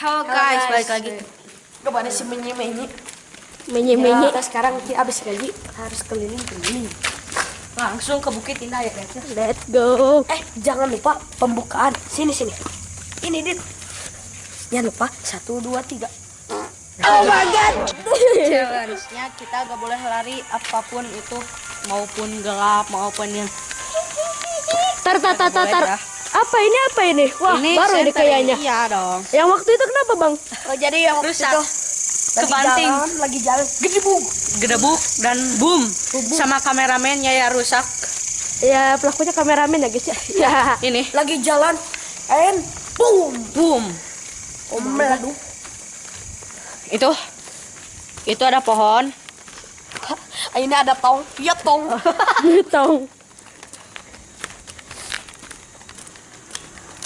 Halo guys, balik lagi kepada si Menye. Menye. Sekarang kita habis gaji harus keliling-keliling. Langsung ke Bukit Indah ya guys. Let's go. Jangan lupa pembukaan. Sini. Ini Dit. Jangan lupa 1, 2, 3. Oh my god. Challenge-nya kita gak boleh lari apapun itu, maupun gelap maupun yang Tar. ya. Apa ini? Wah, Ini baru ini center kayaknya. Iya dong. Yang waktu itu kenapa, Bang? Oh, jadi yang waktu Rusak. itu Kebanting. lagi jalan Gedebuk dan boom sama kameramennya ya rusak. Ya, pelakunya kameramen ya, guys ya. Ya. Ini lagi jalan and boom. Meledup. Itu ada pohon. Ini ada tong. Iya tong. Tong.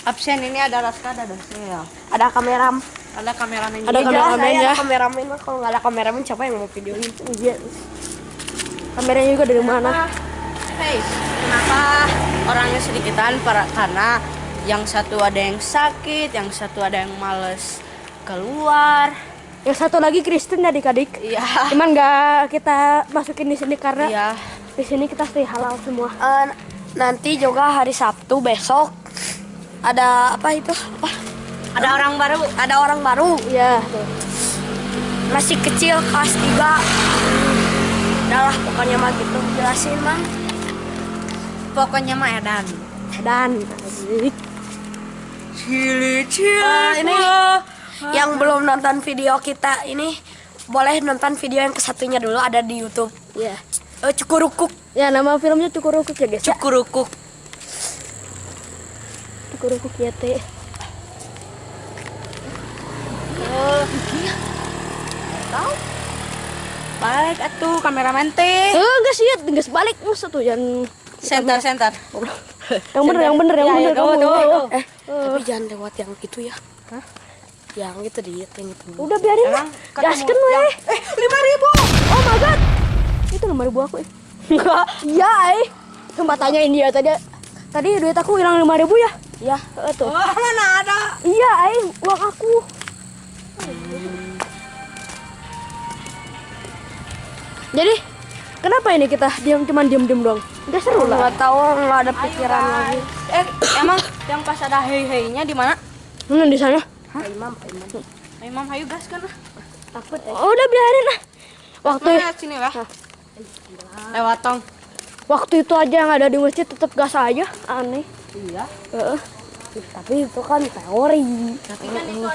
Absen ini ada Raska, ada ya. Ada kameramen. Ada kameramen. Ada juga. kameramen ya. Ada kameramen mah, kalau nggak ada kameramen siapa yang mau videoin? Iya. Kameranya juga dari mana? Hey, kenapa orangnya sedikitan? Karena yang satu ada yang sakit, yang satu ada yang males keluar. Yang satu lagi Kristen adik-adik. Iya. Cuman nggak kita masukin di sini karena Iya. di sini kita stay halal semua. Nanti juga hari Sabtu besok ada apa itu? Ada orang baru. Ada orang baru. Iya, tuh. Masih kecil kelas 3. Udah lah pokoknya mah gitu. Jelasin Mang. Pokoknya mah Edan. Dan Ini yang belum nonton video kita ini boleh nonton video yang kesatunya dulu, ada di YouTube. ya. Cukurukuk. Ya, nama filmnya Cukurukuk ya, guys. Ya. Cukurukuk. Cukurukuk ya, teh. Balik atuh kameramen teh. Enggak sih, enggak balik musuh tuh jangan Center. yang bener Iya, kamu. tuh. Tapi jangan lewat yang itu ya. Hah? Yang itu yang itu. Udah biarin lah. Emang ketemu Gaskeun we. 5.000. Oh my god. Itu 5.000 aku. Enggak. Iya, Coba tanyain dia tadi. Tadi duit aku hilang 5.000 ya? Iya, tuh. Wah, mana ada? Iya, uang aku. Jadi, kenapa ini kita cuman diem doang? Udah seru lah. Nggak tahu, nggak ada pikiran lagi. Emang yang pas ada hei-heinya di mana? Mana di sana? Pak Imam. Imam hayu gas kan? Takut Oh, udah biarin lah. Waktu Sini lah. Lewat tong. waktu itu aja yang ada di masjid tetap gas aja, aneh. Iya. Tapi itu kan teori. Tapi kan itu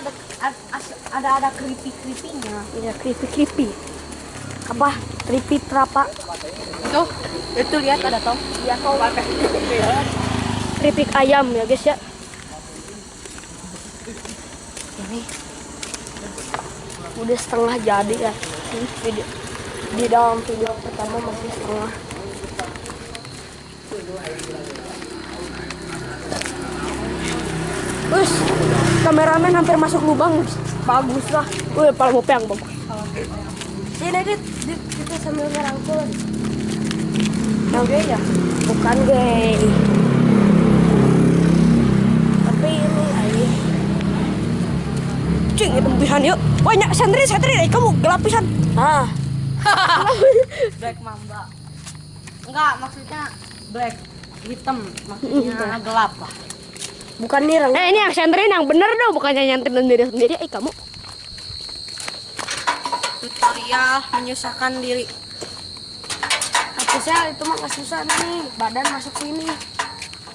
ada creepy-creepynya. Iya, creepy. Apa? Tripit apa? Itu lihat ada tong. Ya kau Keripik ayam ya, guys ya. ini udah setengah jadi ya. Video di dalam video pertama masih setengah. Wes, kameramen hampir masuk lubang. Bagus lah. Wih, paling mau peang bagus. Sini Dit, kita sambil ngerangkul. Yang gay ya? Bukan gay. Tapi ini ayo. Cing, itu pisan yuk. Banyak santri, kamu gelap pisan. Black mamba. Enggak, maksudnya black hitam, maksudnya gelap lah. Bukan nirang. Ini yang santri yang bener dong, bukannya nyanterin sendiri. Kamu. Tutorial menyusahkan diri. Harusnya itu mah nggak susah nih. Badan masuk sini.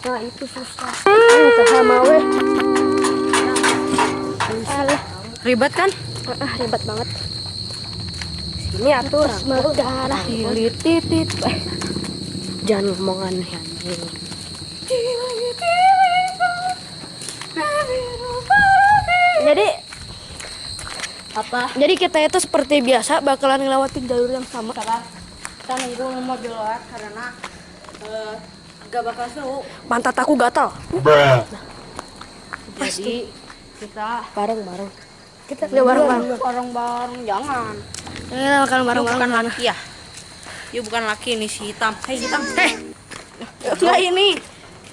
Nah itu susah. Sama weh. Alah, Ribet kan? ribet banget. Ini atur. Darah. Titit. Jangan ngomong aneh-aneh. Jadi kita itu seperti biasa bakalan ngelewatin jalur yang sama. Kita nunggu mobil lewat karena gak bakal seru. Pantat aku gatal. Jadi kita Bareng-bareng. Kita bareng-bareng. bareng-bareng jangan. Kita makan Bukan bareng-bareng. laki ya. You bukan laki ini si hitam. Hei hitam. Enggak ini.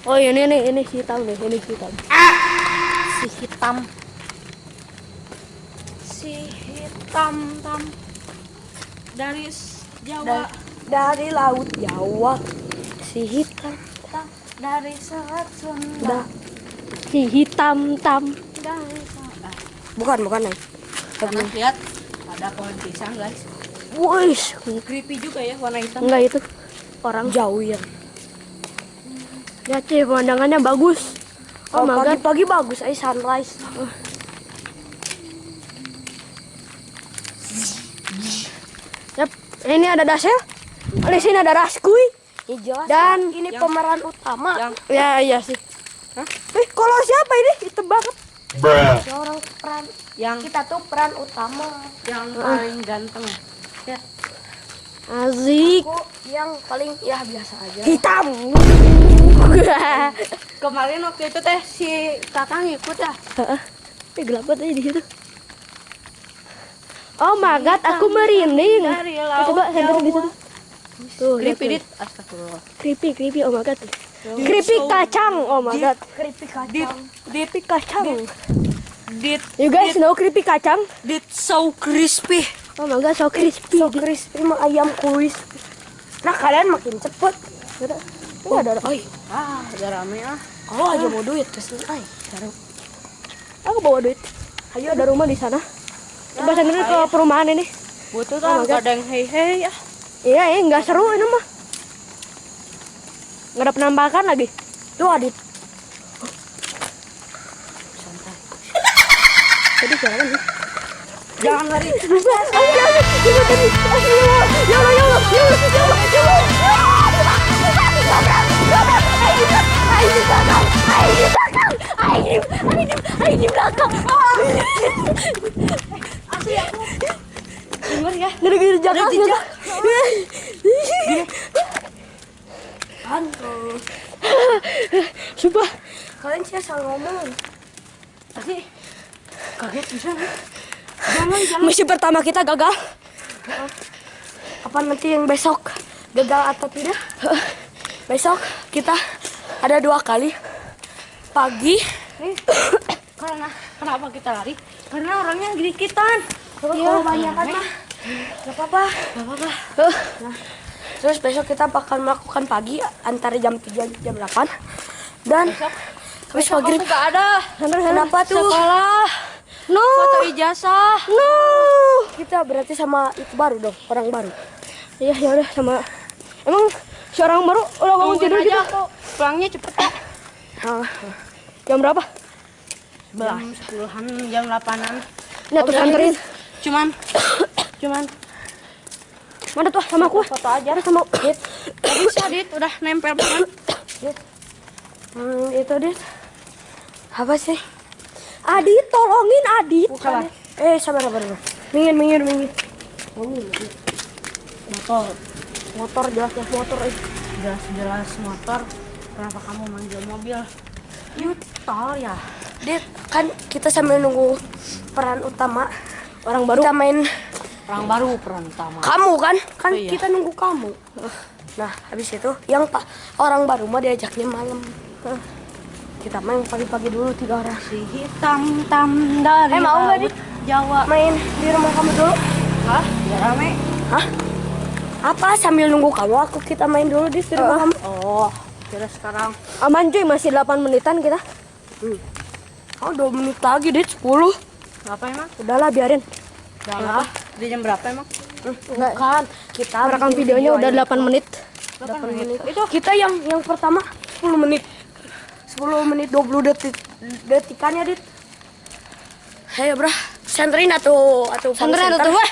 Oh ini si hitam nih, ini si hitam. Si hitam. si hitam tam dari Jawa, Dari laut Jawa si hitam dari Selat Sunda, Si hitam tam. dari Sunda. bukan nih. Karena lihat ada pohon pisang guys. Wih, Creepy juga ya warna hitam. enggak itu orang. Jauh ya. Lihat sih pemandangannya bagus. Oh my god. Pagi-pagi bagus sunrise. Yap, ini ada Dasel. Di sini ada Raskuy. Ya jelas. Dan ini pemeran utama. ya iya sih. Hah? Kalau siapa ini? Itu banget. Bruh. Orang peran Yang kita tuh peran utama. paling ganteng. Ya. Azik. Aku yang paling ya biasa aja. Hitam. Kemarin waktu itu teh si kakak ngikut ya. Gelap banget aja di situ. Oh my god, aku merinding. Dari laut Coba senter di situ. Jawa. Tuh, lihat Creepy tuh. dit. Astagfirullah. Creepy, oh my god. Creepy kacang, oh my god. Keripik Dit, kacang. Creepy kacang. dit, You guys know creepy kacang? dit so crispy. Oh my god, so crispy. So crispy mah ayam kuis. Nah kalian makin cepet. Oh, ada. Oi, Udah rame ah. kalau aja mau duit kesini, ay. Aku bawa duit. Ayo, ada rumah di sana. Coba sendiri ke perumahan ini. Butuh Oh kan my God. kadang hei ya. Iya, nggak seru ini mah. Nggak ada penampakan lagi. Tuh Adit. Tadi siapa nih? Jangan lari. Dengar ya. Dari jejak. Hantu. Sumpah. Kalian sih asal ngomong. Tadi kaget bisa. Jangan. Misi pertama kita gagal. Apa nanti yang besok gagal atau tidak? Besok kita ada 2 kali. Pagi. Karena kenapa kita lari? Karena orangnya dikitan. Kalau banyak kan mah. Gak apa-apa. Nah, terus besok kita bakal melakukan pagi antara jam 3 jam 8. Dan habis maghrib. Gak ada. Kenapa tuh? Sekolah. No. Foto ijazah. No. Kita berarti sama itu baru dong, orang baru. Iya, ya udah sama. Emang seorang baru udah bangun tidur Tungguin gitu? aja aku. Pulangnya cepet ya. Jam berapa? Jam 10-an, jam 8-an. Ini tuh santerin. Cuman Mana tuh sama aku? foto aja. Ada sama Gak bisa dit, udah nempel banget. Itu Dit. Apa sih? Adit, tolongin Adit. Sabar. Sabar. Minggir. Motor jelas motor. Jelas motor. Kenapa kamu manggil mobil? Tol ya. Dit, kan kita sambil nunggu peran utama. Orang baru. Kita main Orang baru peran utama. kamu kan? Kan Oh, iya. kita nunggu kamu. Nah, habis itu yang orang baru mah diajaknya malam. Kita main pagi-pagi dulu 3 orang. Si hitam tam dari Mau nggak, laut Dit? Jawa. Main di rumah kamu dulu. Hah? Ya rame. Hah? Apa sambil nunggu kamu kita main dulu di rumah kamu? Oh, kira sekarang. Aman cuy, masih 8 menitan kita. Oh, 2 menit lagi, Dit. 10. Apa emang? Udahlah biarin. Jam apa? Di jam berapa emang? Bukan, kita Merekam bikin videonya video udah aja. 8 menit. 8 menit. Itu kita yang pertama 10 menit. 10 menit 20 detikannya, Dit. Ayo, Bro. Senterin atau Santerin center. atau wah.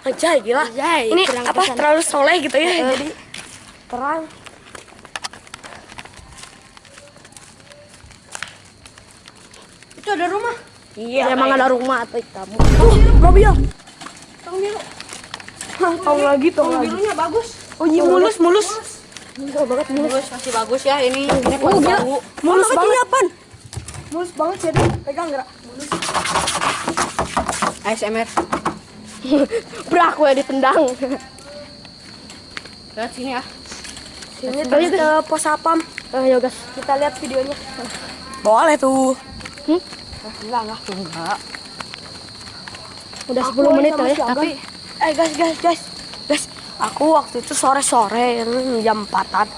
Anjay, gila. Anjay, Ini kurang apa? kesan. Terlalu soleh gitu ya. Jadi terang. Itu ada rumah. Iya, emang ada rumah atau kamu. Mobil. Tong biru. Tong lagi. Birunya bagus. Oh iya, mulus. Enggak banget mulus. Bagus, masih bagus ya ini. Ini Oh, gila. baru. Mulus banget. apaan? Mulus banget sih, Dit. Pegang gerak. Mulus. ASMR. Brak gue ditendang. Lihat sini ya. Sini tadi ke pos sapam. Ayo guys. Kita lihat videonya. Boleh tuh. Hmm? Enggak. Udah 10 menit lah ya. Tapi guys, aku waktu itu sore-sore jam 4-an.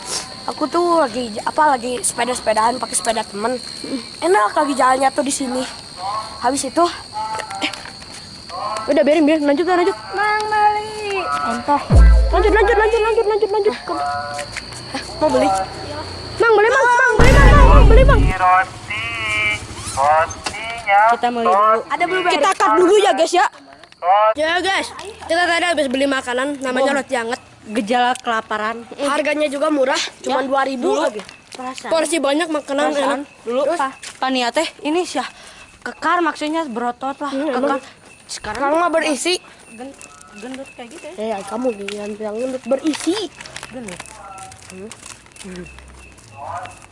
Aku tuh lagi sepeda-sepedaan pakai sepeda temen. Enak lagi jalannya tuh di sini. Habis itu Udah biarin lanjut. Mang Mali. Entah. Lanjut. Mau beli? Mang, beli Mang. Kita beli dulu. Ada blueberry. Kita cut dulu ya guys ya. Ya guys, kita tadi habis beli makanan namanya roti anget. Gejala kelaparan. Harganya juga murah, cuma 2.000 lagi. Perasaan. Porsi banyak makanan enak. Dulu Pania teh ini sih kekar maksudnya berotot lah. Kekar. Sekarang Sekarang mah berisi. gendut kayak gitu ya. Kamu yang gendut berisi. Gendut.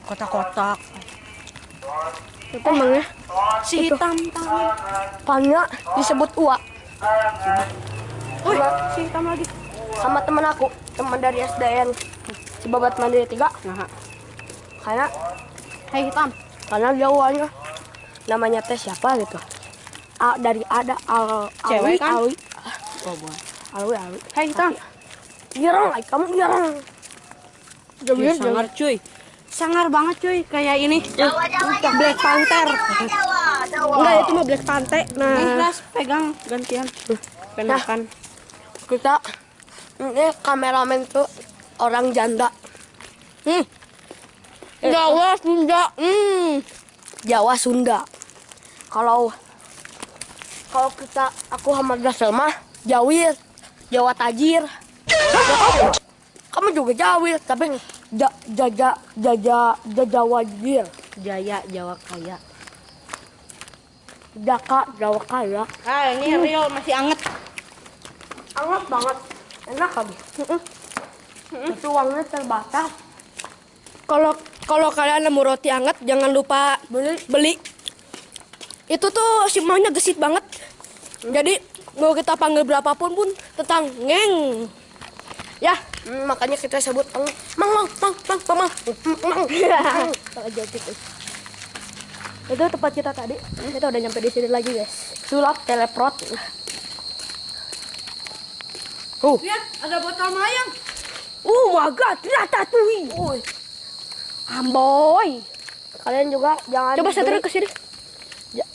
Kotak-kotak. Itu Mang ya. Si hitam Panya disebut Uwa. Wih, si hitam lagi. Sama temen aku, teman dari SDN Cibabat Mandiri 3. Nah, Karena hai hitam. dia Uwanya. Namanya teh siapa gitu. Dari ada Cewek kan? Alwi. Oh, bukan. Alwi. Hai hitam. Girang, kamu girang. Ih, sangar cuy. Sangar banget cuy, kayak ini. Black Panther. Enggak, itu mah Black Panther. Nih, Nah, Ras, pegang gantian. Penakan. Kita ini kameramen tuh orang janda. Jawa Sunda. Jawa Sunda. Kalau aku Hamada Selma Jawir, Jawa Tajir. Kamu juga Jawir, tapi Jawajir. Jaya Jawa Kaya. Jaka Jawa Kaya. Ah, ini real masih anget. Anget banget, enak kali. Tapi uangnya terbatas. Kalau kalian nemu roti anget jangan lupa beli. Itu tuh si maunya gesit banget. Jadi mau kita panggil berapapun pun tentang ngeng. Ya, Makanya kita sebut mang. itu tempat kita tadi. Kita udah nyampe di sini lagi, guys. Sulap teleprot. Lihat, ada botol mayang. Oh my god, ratatouille. Amboy. Kalian juga jangan Coba setir ke sini.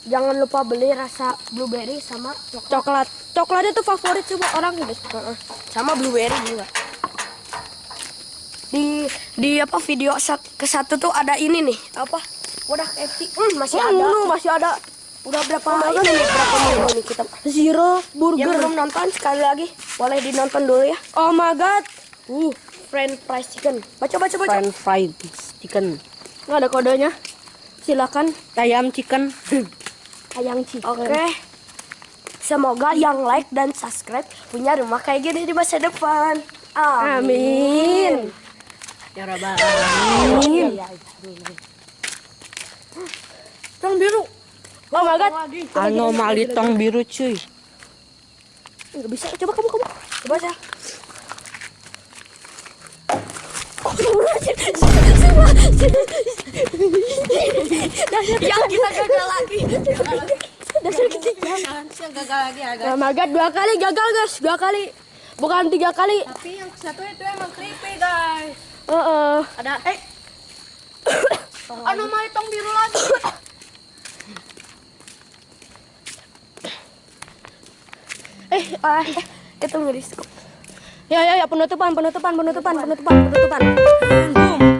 jangan lupa beli rasa blueberry sama Coklat. Coklatnya tuh favorit semua orang, guys. sama blueberry juga. Di apa video ke satu tuh ada ini nih, apa? Wadah KFC. Masih ada. Masih ada. Udah berapa ini nih, berapa minggu nih kita. Zero Yang burger. belum nonton sekali lagi boleh dinonton dulu ya. Oh my god. French fries chicken. Baca. French fried chicken. Nggak ada kodenya. Silakan. Ayam chicken. Ayang chicken. Oke. Semoga yang like dan subscribe punya rumah kayak gini di masa depan. Amin. Ya Rabbal. Tong biru. Oh my god. Anomali tong biru cuy. Nggak bisa. Coba kamu. Coba ya. Yang kita gagal lagi. Dasar ketiga. Gagal lagi agak. Oh my god, 2 kali gagal, guys. 2 kali. Bukan 3 kali. Tapi yang satu itu emang creepy guys. Ada Anomali tong biru lagi. itu ngeris kok. Ya, penutupan. Boom.